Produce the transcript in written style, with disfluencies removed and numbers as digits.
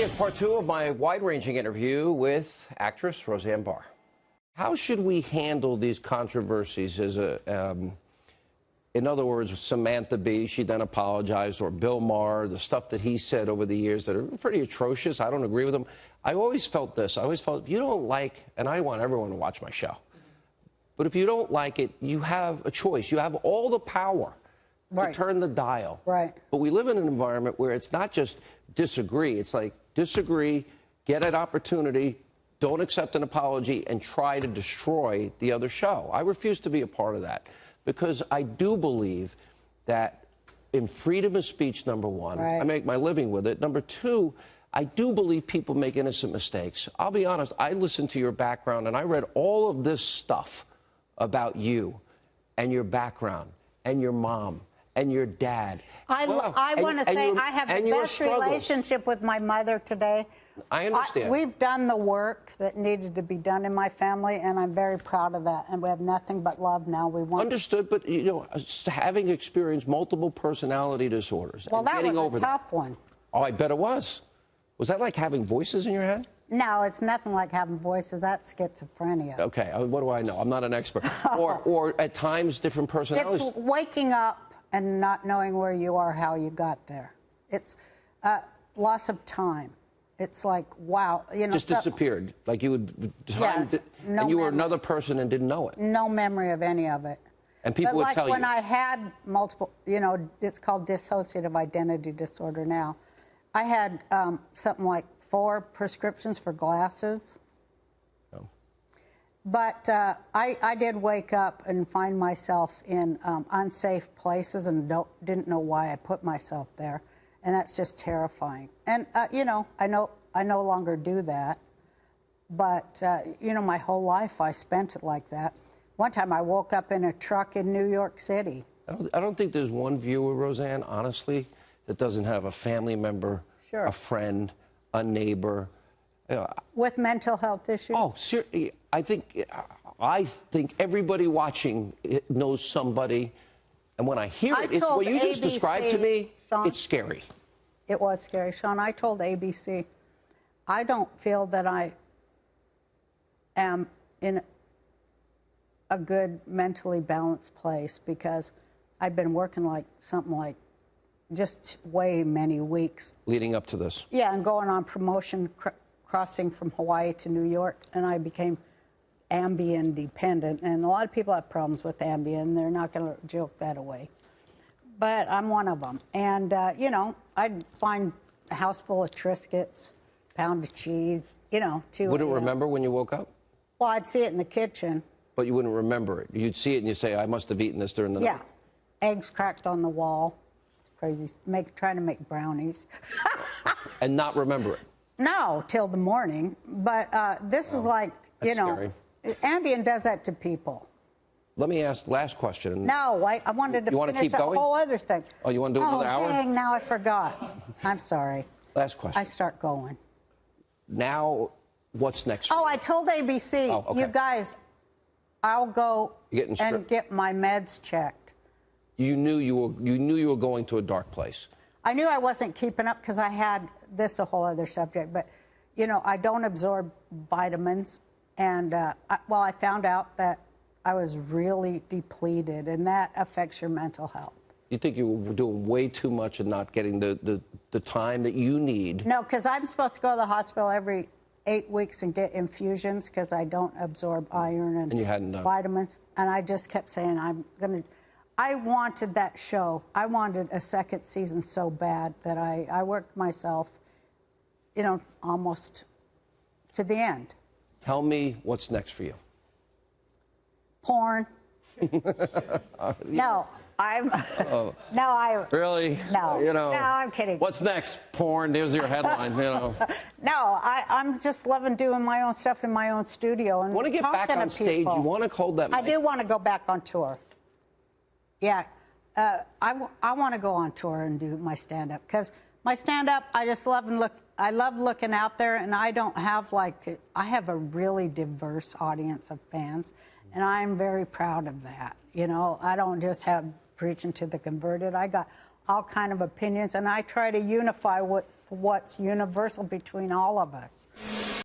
it's part two of my wide-ranging interview with actress Roseanne Barr. How should we handle these controversies as in other words, Samantha Bee, she then apologized, or Bill Maher, the stuff that he said over the years that are pretty atrocious. I don't agree with him. I always felt this. I always felt if you don't like, and I want everyone to watch my show, but if you don't like it, you have a choice. You have all the power to turn the dial. Right. But we live in an environment where it's not just disagree. It's like disagree, get an opportunity, don't accept an apology, and try to destroy the other show. I refuse to be a part of that because I do believe that in freedom of speech, number one, I make my living with it. Number two, I do believe people make innocent mistakes. I'll be honest, I listened to your background and I read all of this stuff about you and your background and your mom and your dad. I want to say I have the best relationship with my mother today. I understand. We've done the work that needed to be done in my family, and I'm very proud of that. And we have nothing but love now. We want understood, but you know, having experienced multiple personality disorders, well, and that getting was over a tough one. Oh, I bet it was. Was that like having voices in your head? No, it's nothing like having voices. That's schizophrenia. Okay, what do I know? I'm not an expert. or at times different personalities. It's waking up and not knowing where you are, how you got there. It's loss of time. It's like, wow, you know. Just disappeared. Like you would, and you were another person and didn't know it. No memory of any of it. And people would tell you. Like when I had multiple, you know, it's called dissociative identity disorder now. I had something like 4 prescriptions for glasses. Oh. But I did wake up and find myself in unsafe places and didn't know why I put myself there. And that's just terrifying. And, you know, I no longer do that. But, you know, my whole life I spent it like that. One time I woke up in a truck in New York City. I don't think there's one viewer, Roseanne, honestly, that doesn't have a family member, a friend, a neighbor. With mental health issues? Oh, seriously, I think everybody watching knows somebody. And when I hear it, it's what you just described to me. Sean, it's scary. It was scary. Sean, I told ABC, I don't feel that I am in a good mentally balanced place because I'd been working like something like just way many weeks. Leading up to this. Yeah, and going on promotion, crossing from Hawaii to New York, and I became Ambien dependent. And a lot of people have problems with Ambien. They're not going to joke that away. But I'm one of them. And, you know, I'd find a house full of Triscuits, pound of cheese, you know, Wouldn't remember when you woke up? Well, I'd see it in the kitchen. But you wouldn't remember it. You'd see it and you'd say, I must have eaten this during the night. Yeah. Eggs cracked on the wall. It's crazy. Trying to make brownies. And not remember it? No, till the morning. But this is like, you know, scary. Ambien does that to people. Let me ask last question. No, I wanted to finish a whole other thing. Oh, you want to do another hour? Oh, dang, now I forgot. I'm sorry. Last question. I start going. Now, what's next? Oh, I told ABC, you guys, I'll go and get my meds checked. You knew you were going to a dark place. I knew I wasn't keeping up because I had this a whole other subject, but you know, I don't absorb vitamins, and I found out that I was really depleted, and that affects your mental health. You think you were doing way too much and not getting the time that you need? No, because I'm supposed to go to the hospital every 8 weeks and get infusions because I don't absorb iron and you hadn't done vitamins. And I just kept saying, I wanted that show. I wanted a second season so bad that I worked myself, you know, almost to the end. Tell me what's next for you. Porn. No, I'm. Really? No. You know. No, I'm kidding. What's next? Porn. There's your headline. You know. No, I'm just loving doing my own stuff in my own studio and want to get back on stage. You want to hold that mic? I do want to go back on tour. Yeah, I want to go on tour and do my stand-up because my stand-up, I just love and look. I love looking out there, and I don't have I have a really diverse audience of fans. And I'm very proud of that. You know, I don't just have preaching to the converted. I got all kind of opinions, and I try to unify what's universal between all of us.